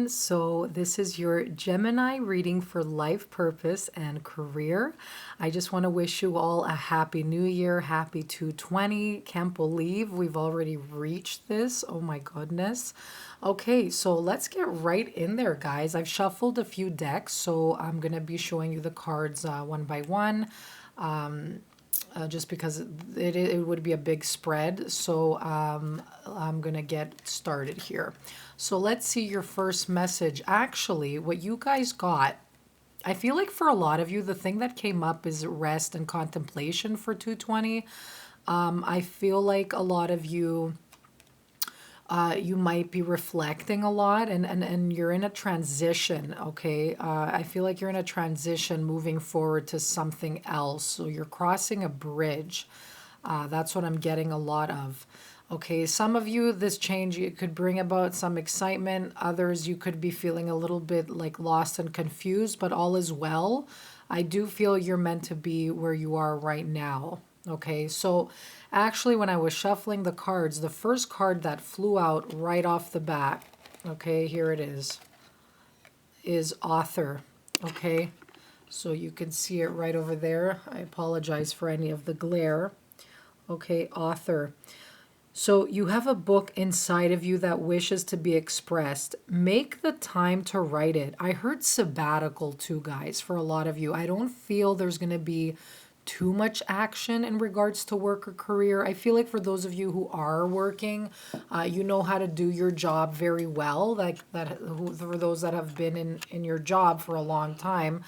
everyone. So, this is your Gemini reading for life purpose and career. I just want to wish you all a happy new year, happy 220. Can't believe we've already reached this. Oh my goodness. Okay, so let's get right in there, guys. I've shuffled a few decks, so I'm going to be showing you the cards one by one. Just because it would be a big spread. So I'm going to get started here. So let's see your first message. Actually, what you guys got, I feel like for a lot of you, the thing that came up is rest and contemplation for 220. I feel like a lot of you you might be reflecting a lot and you're in a transition, okay? I feel like you're in a transition moving forward to something else. So you're crossing a bridge. That's what I'm getting a lot of. Okay, some of you, this change, it could bring about some excitement. Others, you could be feeling a little bit like lost and confused, but all is well. I do feel you're meant to be where you are right now. Okay, so actually, when I was shuffling the cards, the first card that flew out right off the bat, okay, here it is author. Okay, so you can see it right over there. I apologize for any of the glare. Okay, author. So you have a book inside of you that wishes to be expressed. Make the time to write it. I heard sabbatical too, guys, for a lot of you. I don't feel there's going to be too much action in regards to work or career. I feel like for those of you who are working, you know how to do your job very well. Like that, for those that have been in your job for a long time.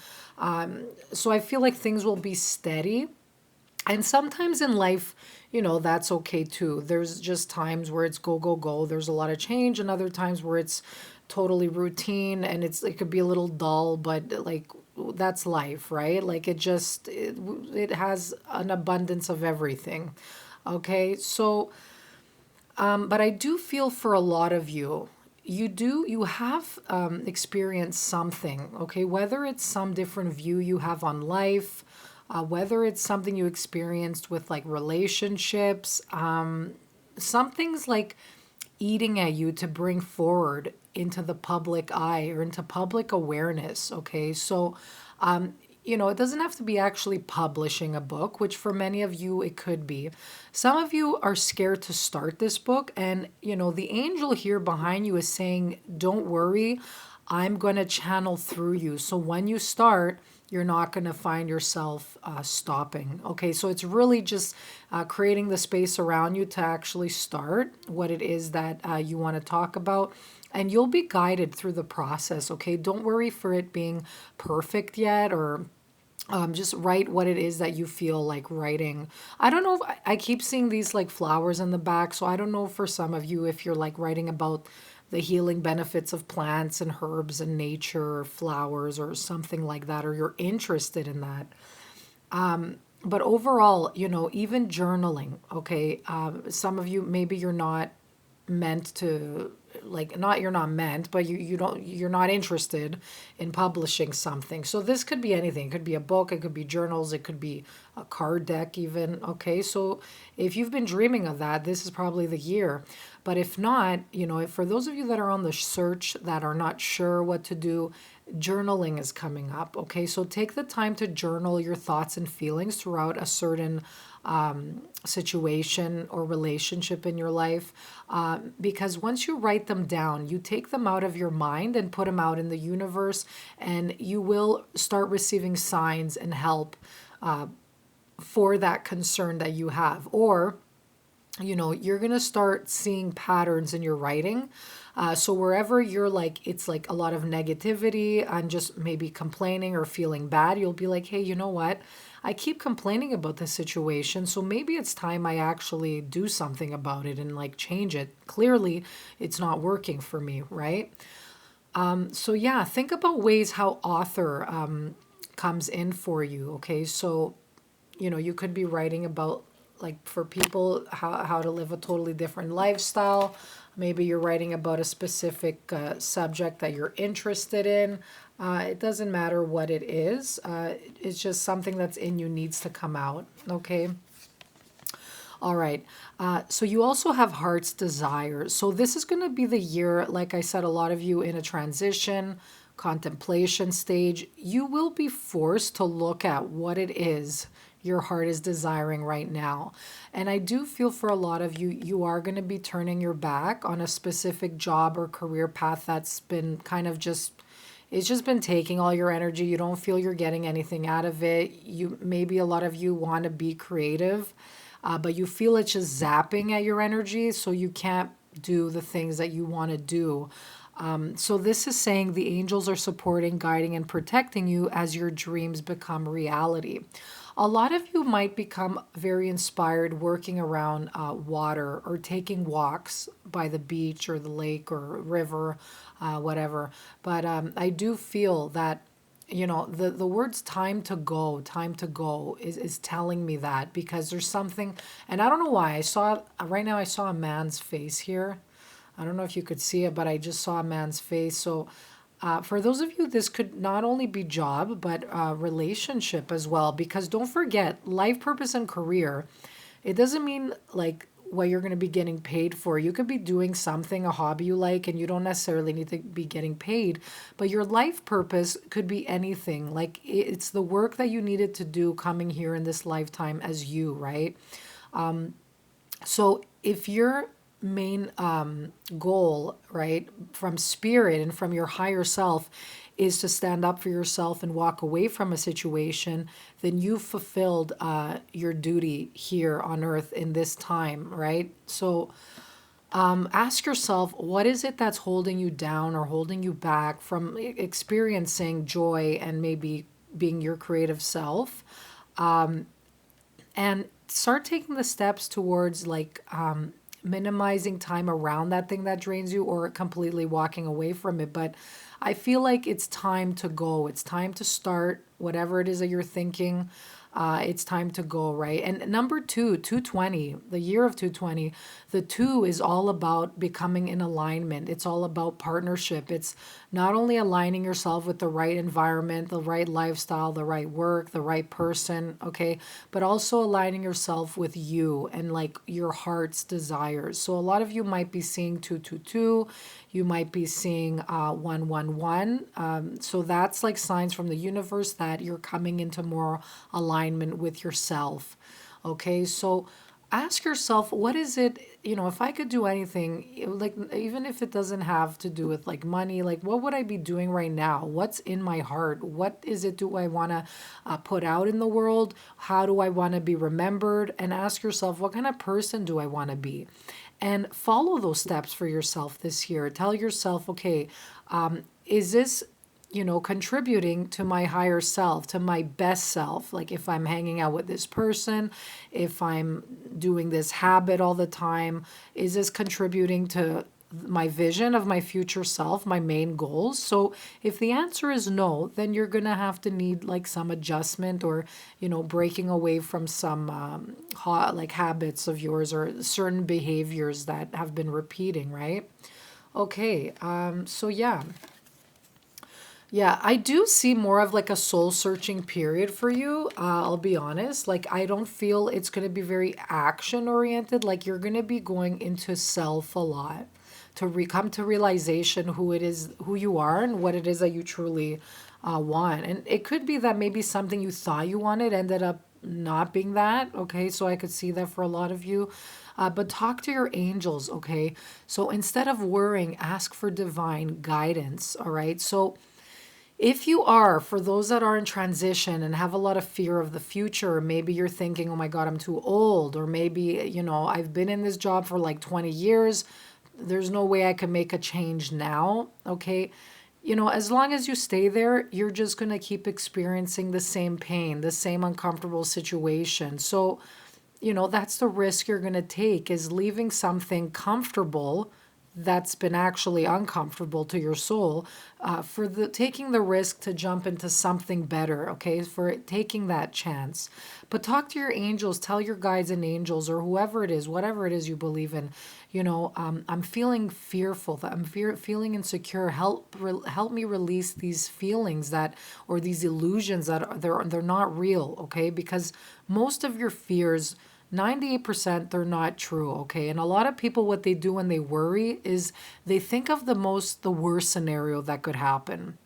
So I feel like things will be steady. And sometimes in life, you know, that's okay too. There's just times where it's go, go, go. There's a lot of change, and other times where it's totally routine and it could be a little dull, but like that's life, right? Like it has an abundance of everything. Okay, so but I do feel for a lot of you, you have experienced something, okay? Whether it's some different view you have on life, whether it's something you experienced with like relationships, something's like eating at you to bring forward into the public eye or into public awareness, okay? So, you know, it doesn't have to be actually publishing a book, which for many of you it could be. Some of you are scared to start this book, and you know, the angel here behind you is saying, don't worry, I'm going to channel through you. So when you start, you're not going to find yourself stopping. Okay, so it's really just creating the space around you to actually start what it is that you want to talk about. And you'll be guided through the process, okay? Don't worry for it being perfect yet, or just write what it is that you feel like writing. I don't know if I keep seeing these like flowers in the back, so I don't know for some of you if you're like writing about the healing benefits of plants and herbs and nature or flowers or something like that, or you're interested in that. But overall, you know, even journaling, okay, some of you, maybe you're not meant to, like, not you're not meant, but you're not interested in publishing something. So this could be anything. It could be a book, it could be journals, it could be a card deck even. Okay, so if you've been dreaming of that, this is probably the year. But if not, you know, for those of you that are on the search, that are not sure what to do, journaling is coming up. Okay, so take the time to journal your thoughts and feelings throughout a certain situation or relationship in your life, because once you write them down, you take them out of your mind and put them out in the universe, and you will start receiving signs and help for that concern that you have. Or you know, you're going to start seeing patterns in your writing. So wherever you're like, it's like a lot of negativity and just maybe complaining or feeling bad, you'll be like, hey, you know what? I keep complaining about this situation. So maybe it's time I actually do something about it and like change it. Clearly, it's not working for me, right? So yeah, think about ways how author comes in for you. Okay, so you know, you could be writing about like for people how to live a totally different lifestyle. Maybe you're writing about a specific subject that you're interested in. It doesn't matter what it is. It's just something that's in you needs to come out. Okay. All right. So you also have heart's desires. So this is going to be the year, like I said, a lot of you in a transition, contemplation stage. You will be forced to look at what it is your heart is desiring right now. And I do feel for a lot of you, you are going to be turning your back on a specific job or career path that's been kind of just, it's just been taking all your energy. You don't feel you're getting anything out of it. You, maybe a lot of you want to be creative, but you feel it's just zapping at your energy, so you can't do the things that you want to do. So this is saying the angels are supporting, guiding, and protecting you as your dreams become reality. A lot of you might become very inspired working around water or taking walks by the beach or the lake or river, whatever. But I do feel that, you know, the words time to go is telling me that, because there's something, and I don't know why. I saw, right now I saw a man's face here. I don't know if you could see it, but I just saw a man's face. So for those of you, this could not only be job, but relationship as well. Because don't forget, life purpose and career, it doesn't mean like what you're going to be getting paid for. You could be doing something, a hobby you like, and you don't necessarily need to be getting paid. But your life purpose could be anything. Like it's the work that you needed to do coming here in this lifetime as you, right? So if your main goal, right, from spirit and from your higher self is to stand up for yourself and walk away from a situation, then you've fulfilled your duty here on earth in this time, right? So ask yourself, what is it that's holding you down or holding you back from experiencing joy and maybe being your creative self? And start taking the steps towards like minimizing time around that thing that drains you, or completely walking away from it. But I feel like it's time to go. It's time to start whatever it is that you're thinking. It's time to go, right? And number two, 220, the year of 220, the two is all about becoming in alignment. It's all about partnership. It's not only aligning yourself with the right environment, the right lifestyle, the right work, the right person, okay, but also aligning yourself with you and like your heart's desires. So a lot of you might be seeing 222, you might be seeing 111. So that's like signs from the universe that you're coming into more alignment with yourself. Okay, so ask yourself, what is it, you know, if I could do anything, like even if it doesn't have to do with like money, like what would I be doing right now? What's in my heart? What is it do I want to put out in the world? How do I want to be remembered? And ask yourself, what kind of person do I want to be? And follow those steps for yourself this year. Tell yourself, okay, is this, you know, contributing to my higher self, to my best self? Like if I'm hanging out with this person, if I'm doing this habit all the time, is this contributing to my vision of my future self, my main goals? So if the answer is no, then you're gonna have to need like some adjustment, or, you know, breaking away from some like habits of yours or certain behaviors that have been repeating, right? Okay, so yeah. Yeah, I do see more of like a soul searching period for you. I'll be honest. Like, I don't feel it's going to be very action oriented. Like, you're going to be going into self a lot to come to realization who it is, who you are, and what it is that you truly want. And it could be that maybe something you thought you wanted ended up not being that. Okay, so I could see that for a lot of you. But talk to your angels, okay? So instead of worrying, ask for divine guidance, all right? So if you are, for those that are in transition and have a lot of fear of the future, or maybe you're thinking, oh my God, I'm too old, or maybe, you know, I've been in this job for like 20 years, there's no way I can make a change now, okay? You know, as long as you stay there, you're just going to keep experiencing the same pain, the same uncomfortable situation. So, you know, that's the risk you're going to take, is leaving something comfortable that's been actually uncomfortable to your soul, for the taking the risk to jump into something better, okay, for taking that chance. But talk to your angels, tell your guides and angels, or whoever it is, whatever it is you believe in, you know, I'm feeling fearful, that I'm feeling insecure. Help me release these feelings that, or these illusions that they're not real, okay? Because most of your fears 98% they're not true, okay? And a lot of people, what they do when they worry is they think of the worst scenario that could happen.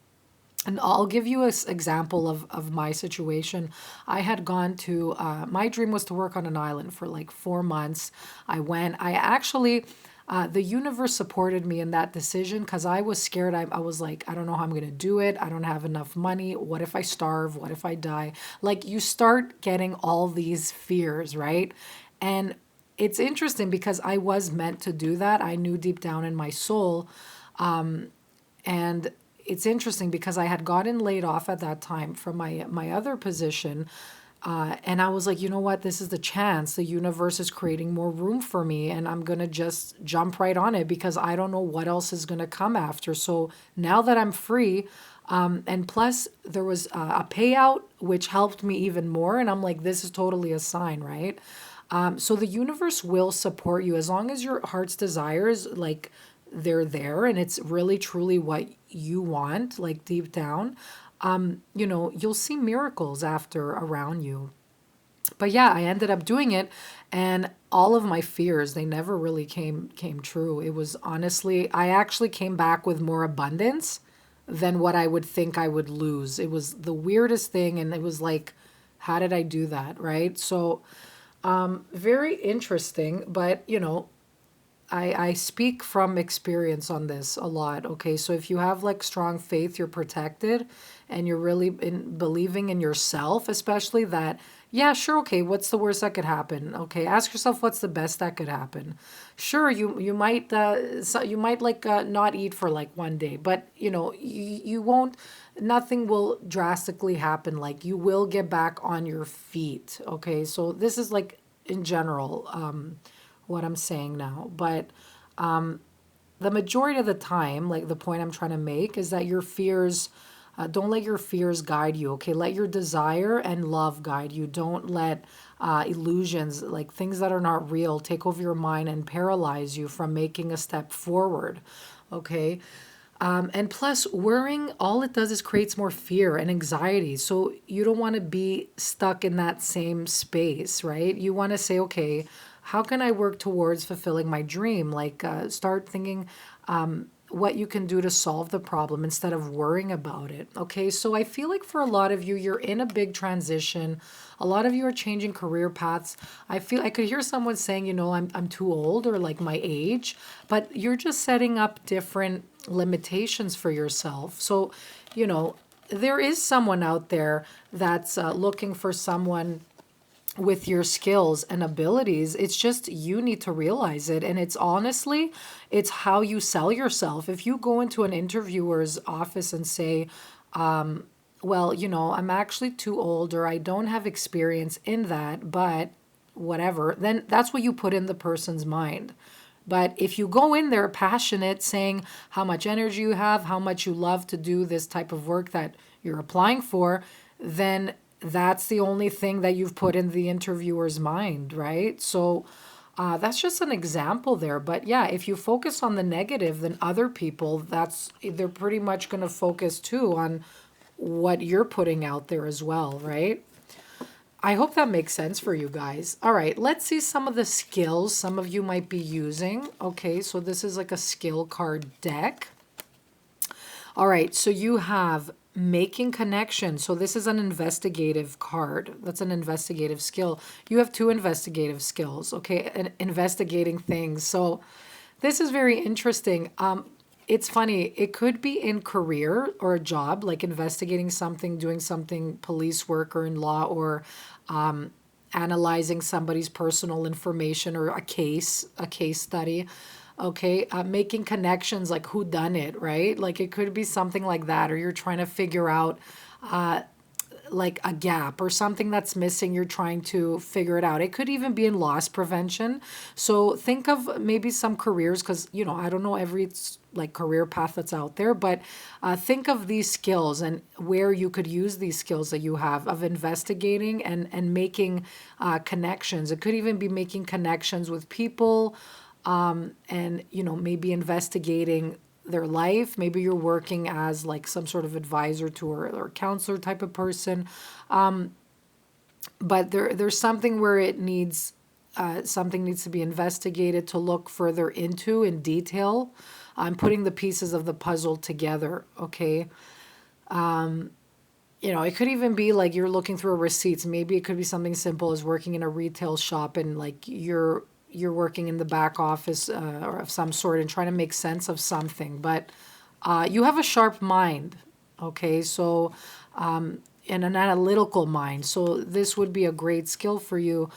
And I'll give you an example of my situation. I had gone to, my dream was to work on an island for like 4 months. I actually, the universe supported me in that decision because I was scared. I was like, I don't know how I'm going to do it. I don't have enough money. What if I starve? What if I die? Like you start getting all these fears, right? And it's interesting because I was meant to do that. I knew deep down in my soul. And it's interesting because I had gotten laid off at that time from my other position. And I was like, you know what? This is the chance. The universe is creating more room for me, and I'm going to just jump right on it because I don't know what else is going to come after. So now that I'm free, and plus there was a payout, which helped me even more. And I'm like, this is totally a sign, right? So the universe will support you as long as your heart's desires, like they're there and it's really truly what you want, like deep down. You'll see miracles after around you. But yeah, I ended up doing it, and all of my fears, they never really came true. It was honestly, I actually came back with more abundance than what I would think I would lose. It was the weirdest thing, and it was like, how did I do that, right? So, very interesting, but I speak from experience on this a lot. Okay, so if you have like strong faith, you're protected, and you're really believing in yourself, especially that. Yeah, sure. Okay, what's the worst that could happen? Okay, ask yourself what's the best that could happen. Sure, you might you might like not eat for like one day, but you won't. Nothing will drastically happen. Like you will get back on your feet. Okay, so this is like in general. What I'm saying now. But the majority of the time, like the point I'm trying to make is that your fears, don't let your fears guide you, okay? Let your desire and love guide you. Don't let illusions, like things that are not real, take over your mind and paralyze you from making a step forward, okay? And plus, worrying, all it does is creates more fear and anxiety. So you don't want to be stuck in that same space, right? You want to say, okay, how can I work towards fulfilling my dream? Like, start thinking what you can do to solve the problem instead of worrying about it. Okay, so I feel like for a lot of you, you're in a big transition. A lot of you are changing career paths. I could hear someone saying, I'm too old or like my age, but you're just setting up different limitations for yourself. So, there is someone out there that's looking for someone with your skills and abilities. It's just you need to realize it. And it's honestly, it's how you sell yourself. If you go into an interviewer's office and say, well, I'm actually too old or I don't have experience in that, but whatever, then that's what you put in the person's mind. But if you go in there passionate, saying how much energy you have, how much you love to do this type of work that you're applying for, then that's the only thing that you've put in the interviewer's mind, right? So that's just an example there. But yeah, if you focus on the negative, then other people, they're pretty much going to focus too on what you're putting out there as well, right? I hope that makes sense for you guys. All right, let's see some of the skills some of you might be using. Okay, so this is like a skill card deck. All right, so you have making connections. So this is an investigative card. That's an investigative skill. You have two investigative skills, okay, and investigating things. So this is very interesting. It's funny. It could be in career or a job, like investigating something, doing something, police work or in law, or analyzing somebody's personal information or a case study. Okay, making connections like who done it, right? Like it could be something like that, or you're trying to figure out like a gap or something that's missing. You're trying to figure it out. It could even be in loss prevention. So think of maybe some careers, because I don't know every like career path that's out there, but think of these skills and where you could use these skills that you have of investigating and making connections. It could even be making connections with people, and maybe investigating their life. Maybe you're working as like some sort of advisor to or counselor type of person, but there's something where it needs something needs to be investigated to look further into in detail. I'm putting the pieces of the puzzle together, okay? It could even be like you're looking through receipts. Maybe it could be something simple as working in a retail shop and like you're working in the back office or of some sort and trying to make sense of something. But you have a sharp mind, okay? So, and an analytical mind. So this would be a great skill for you.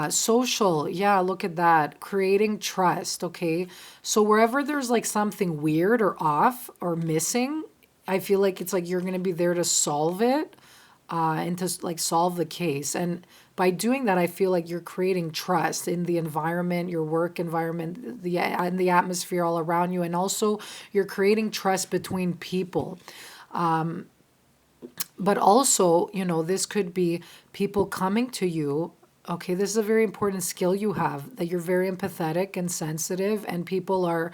Social, yeah, look at that. Creating trust, okay? So wherever there's like something weird or off or missing, I feel like it's like you're going to be there to solve it and to like solve the case. And by doing that, I feel like you're creating trust in the environment, your work environment, and the atmosphere all around you. And also you're creating trust between people. But also, this could be people coming to you. Okay, this is a very important skill you have, that you're very empathetic and sensitive, and people are,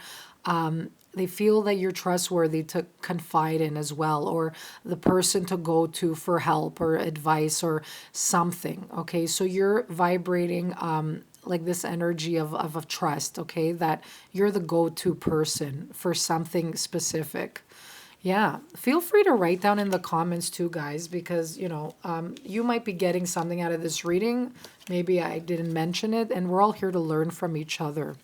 they feel that you're trustworthy to confide in as well, or the person to go to for help or advice or something. Okay, so you're vibrating like this energy of trust, okay, that you're the go-to person for something specific. Yeah, feel free to write down in the comments too, guys, because you might be getting something out of this reading. Maybe I didn't mention it, and we're all here to learn from each other.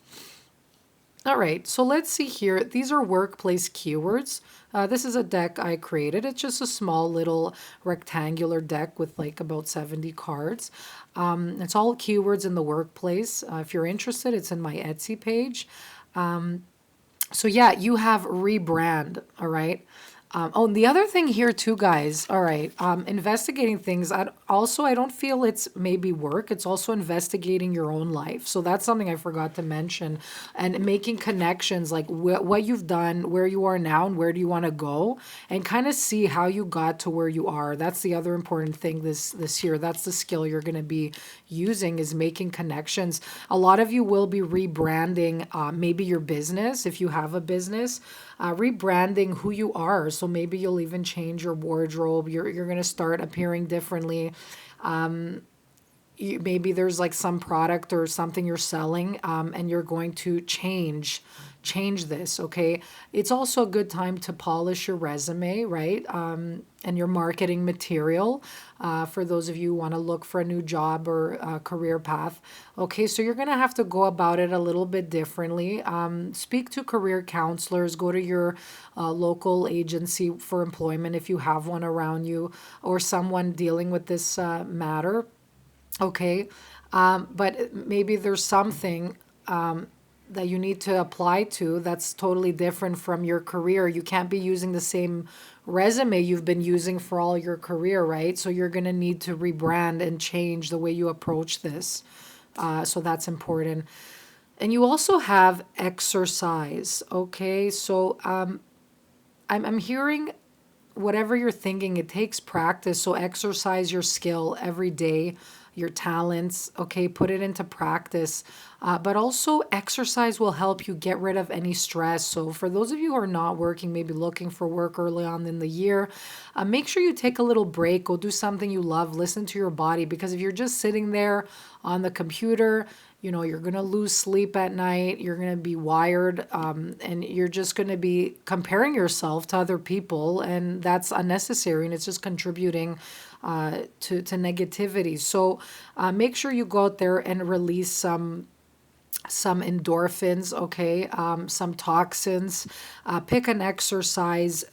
All right, so let's see here. These are workplace keywords. This is a deck I created. It's just a small little rectangular deck with like about 70 cards. It's all keywords in the workplace. If you're interested, it's in my Etsy page. So yeah, you have rebrand, all right? And the other thing here too, guys, all right, investigating things. I don't feel it's maybe work. It's also investigating your own life. So that's something I forgot to mention. And making connections, like what you've done, where you are now, and where do you want to go, and kind of see how you got to where you are. That's the other important thing this year. That's the skill you're going to be using, is making connections. A lot of you will be rebranding maybe your business, if you have a business. Rebranding who you are. So maybe you'll even change your wardrobe. You're going to start appearing differently. Maybe there's like some product or something you're selling, and you're going to change this, okay? It's also a good time to polish your resume, right? And your marketing material for those of you who want to look for a new job or a career path. Okay, so you're going to have to go about it a little bit differently. Speak to career counselors, go to your local agency for employment if you have one around you, or someone dealing with this matter. Okay, but maybe there's something that you need to apply to that's totally different from your career. You can't be using the same resume you've been using for all your career, right? So you're going to need to rebrand and change the way you approach this. So that's important. And you also have exercise, okay? So I'm hearing whatever you're thinking, it takes practice. So exercise your skill every day, your talents, okay, put it into practice. But also exercise will help you get rid of any stress. So for those of you who are not working, maybe looking for work early on in the year, make sure you take a little break, go do something you love, listen to your body, because if you're just sitting there on the computer, you're going to lose sleep at night. You're going to be wired, and you're just going to be comparing yourself to other people, and that's unnecessary, and it's just contributing to negativity. So make sure you go out there and release some endorphins, okay, some toxins. Pick an exercise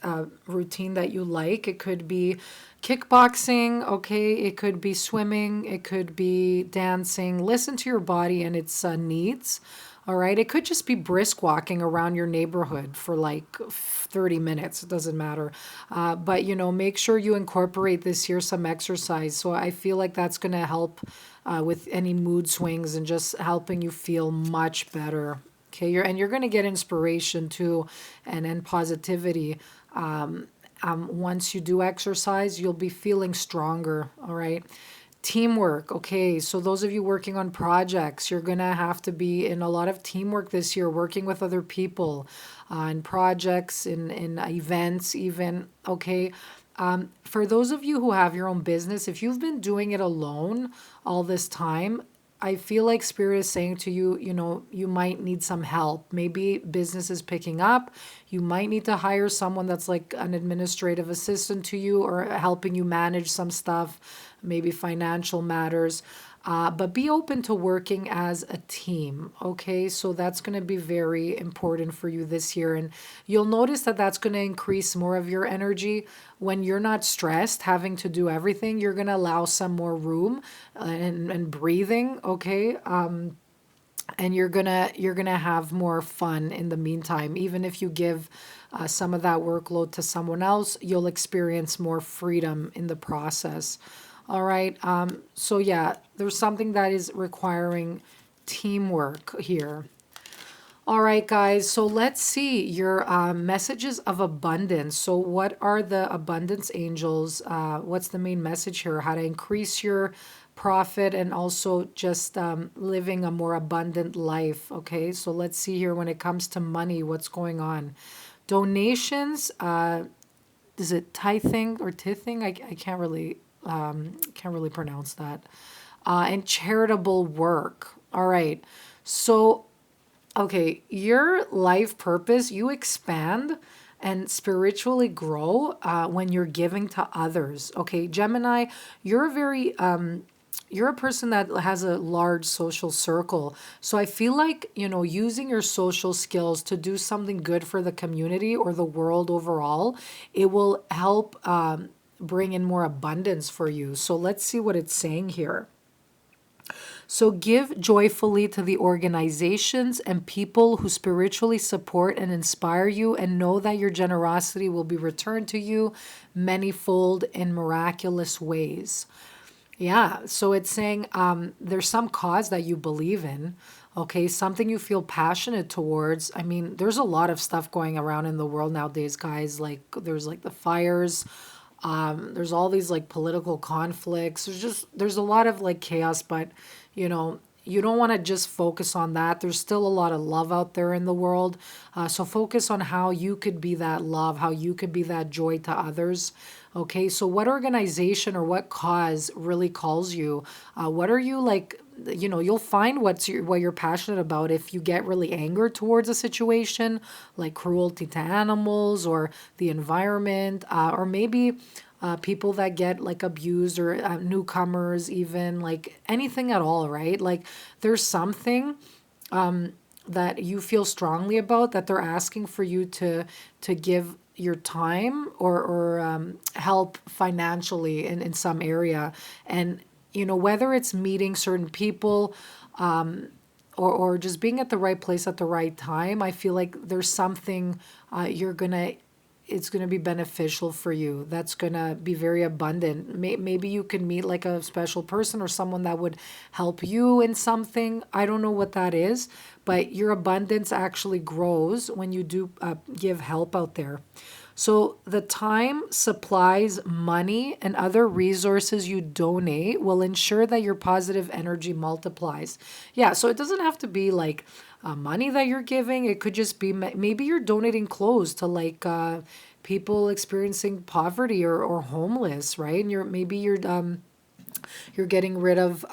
routine that you like. It could be kickboxing, okay, it could be swimming, it could be dancing. Listen to your body and its needs. All right, it could just be brisk walking around your neighborhood for like 30 minutes. It doesn't matter. But, make sure you incorporate this year some exercise. So I feel like that's going to help with any mood swings and just helping you feel much better. Okay, you're going to get inspiration too, and positivity. Once you do exercise, you'll be feeling stronger. All right. Teamwork. Okay, so those of you working on projects, you're going to have to be in a lot of teamwork this year, working with other people in projects, in events even. Okay, for those of you who have your own business, if you've been doing it alone all this time, I feel like Spirit is saying to you, you know, you might need some help. Maybe business is picking up. You might need to hire someone that's like an administrative assistant to you or helping you manage some stuff, maybe financial matters. But be open to working as a team, okay? So that's going to be very important for you this year. And you'll notice that that's going to increase more of your energy. When you're not stressed having to do everything, you're going to allow some more room and breathing, okay? And you're gonna have more fun in the meantime. Even if you give some of that workload to someone else, you'll experience more freedom in the process. All right. So yeah, there's something that is requiring teamwork here. All right, guys. So let's see your messages of abundance. So, what are the abundance angels? What's the main message here? How to increase your profit and also just living a more abundant life. Okay, so let's see here when it comes to money, what's going on. Donations, is it tithing or tithing? I can't really pronounce that. And charitable work. All right. So okay, your life purpose, you expand and spiritually grow when you're giving to others. Okay, Gemini, you're a very you're a person that has a large social circle. So I feel like, you know, using your social skills to do something good for the community or the world overall, it will help bring in more abundance for you. So let's see what it's saying here. So give joyfully to the organizations and people who spiritually support and inspire you, and know that your generosity will be returned to you manyfold in miraculous ways. Yeah, so it's saying there's some cause that you believe in, okay, something you feel passionate towards. I mean, there's a lot of stuff going around in the world nowadays, guys. Like, there's like the fires, there's all these like political conflicts. There's a lot of like chaos, but you don't want to just focus on that. There's still a lot of love out there in the world. So focus on how you could be that love, how you could be that joy to others. Okay, so what organization or what cause really calls you? What are you like? You'll find what you're passionate about if you get really angered towards a situation, like cruelty to animals or the environment, or maybe people that get like abused or newcomers, even like anything at all, right? Like there's something that you feel strongly about that they're asking for you to give your time or help financially in some area. And whether it's meeting certain people or just being at the right place at the right time, I feel like there's something it's gonna be beneficial for you. That's gonna be very abundant. Maybe you can meet like a special person or someone that would help you in something. I don't know what that is, but your abundance actually grows when you do give help out there. So the time, supplies, money, and other resources you donate will ensure that your positive energy multiplies. Yeah, so it doesn't have to be like money that you're giving. It could just be maybe you're donating clothes to like people experiencing poverty or homeless, right? And you're getting rid of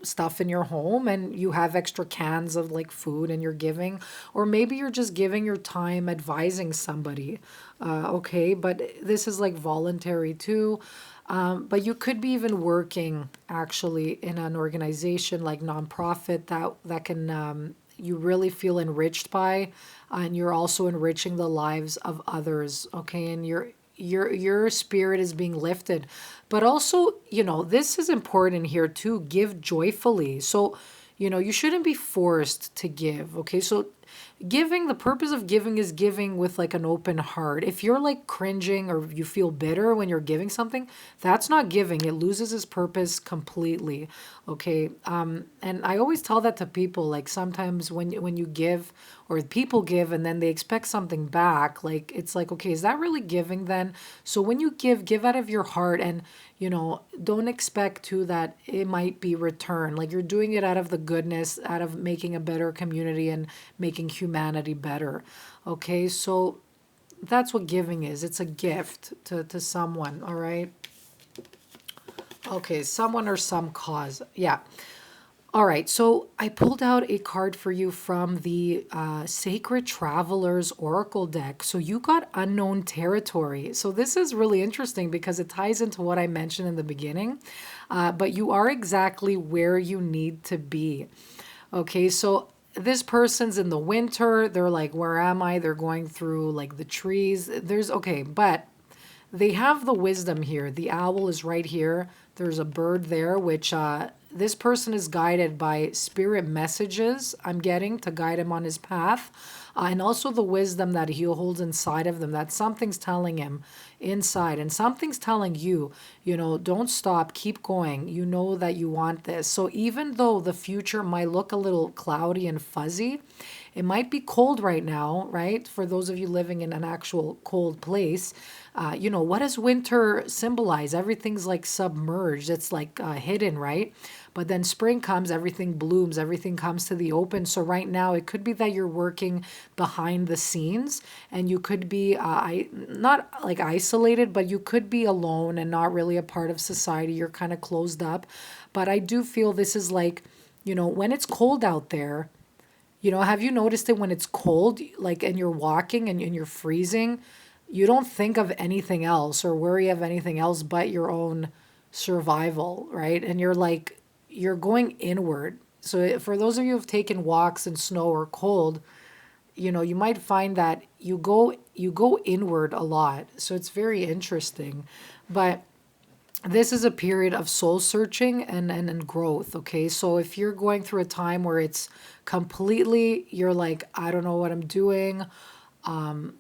stuff in your home and you have extra cans of like food and you're giving, or maybe you're just giving your time advising somebody. Okay, but this is like voluntary too. But you could be even working actually in an organization like nonprofit that can you really feel enriched by, and you're also enriching the lives of others. Okay, and your spirit is being lifted. But also, this is important here too. Give joyfully. So, you shouldn't be forced to give. Okay, so the purpose of giving is giving with like an open heart. If you're like cringing or you feel bitter when you're giving something, that's not giving. It loses its purpose completely. Okay, and I always tell that to people. Like sometimes when you give or people give and then they expect something back, like it's like, okay, is that really giving then? So when you give out of your heart, and don't expect to that it might be returned. Like you're doing it out of the goodness, out of making a better community and making humanity better. Okay, so that's what giving is. It's a gift to someone, all right? Okay, someone or some cause. Yeah. All right, so I pulled out a card for you from the Sacred Travelers Oracle deck. So you got unknown territory. So this is really interesting because it ties into what I mentioned in the beginning, but you are exactly where you need to be. Okay, so this person's in the winter. They're like, where am I? They're going through like the trees. Okay, but they have the wisdom here. The owl is right here. There's a bird there, which this person is guided by spirit messages, I'm getting, to guide him on his path. And also the wisdom that he holds inside of them, that something's telling him inside. And something's telling you, don't stop, keep going. You know that you want this. So even though the future might look a little cloudy and fuzzy, it might be cold right now, right? For those of you living in an actual cold place, what does winter symbolize? Everything's like submerged. It's like hidden, right? But then spring comes, everything blooms, everything comes to the open. So right now, it could be that you're working behind the scenes, and you could be not like isolated, but you could be alone and not really a part of society. You're kind of closed up. But I do feel this is like, when it's cold out there, have you noticed it when it's cold, like, and you're walking and you're freezing? You don't think of anything else or worry of anything else but your own survival, right? And you're going inward. So for those of you who've taken walks in snow or cold, you might find that you go inward a lot. So it's very interesting. But this is a period of soul searching and growth. Okay, so if you're going through a time where it's completely, you're like, I don't know what I'm doing,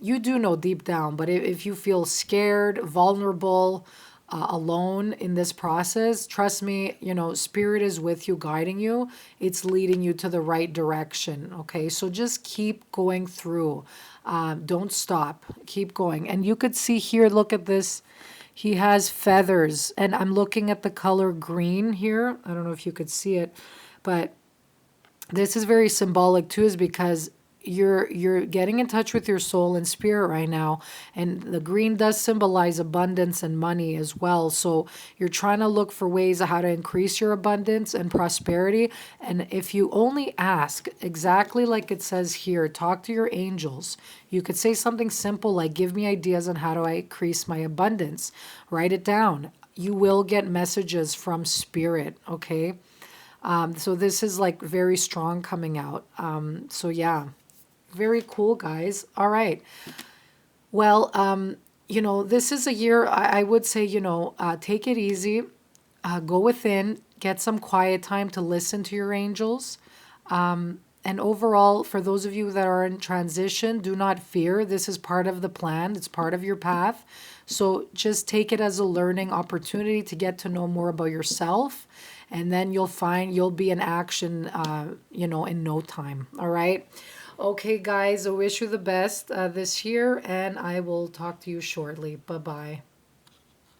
you do know deep down. But if you feel scared, vulnerable, alone in this process, trust me, spirit is with you, guiding you. It's leading you to the right direction. Okay, so just keep going through. Don't stop, keep going. And you could see here, look at this. He has feathers, and I'm looking at the color green here. I don't know if you could see it, but this is very symbolic too, is because you're getting in touch with your soul and spirit right now, and the green does symbolize abundance and money as well. So you're trying to look for ways of how to increase your abundance and prosperity. And if you only ask exactly like it says here, talk to your angels. You could say something simple like, give me ideas on how do I increase my abundance. Write it down. You will get messages from spirit. Okay, so this is like very strong coming out. So yeah, very cool, guys. All right. Well, this is a year, I would say, take it easy, go within, get some quiet time to listen to your angels. And overall, for those of you that are in transition, do not fear. This is part of the plan. It's part of your path. So just take it as a learning opportunity to get to know more about yourself. And then you'll find you'll be in action, in no time. All right. Okay, guys, I wish you the best this year, and I will talk to you shortly. Bye-bye.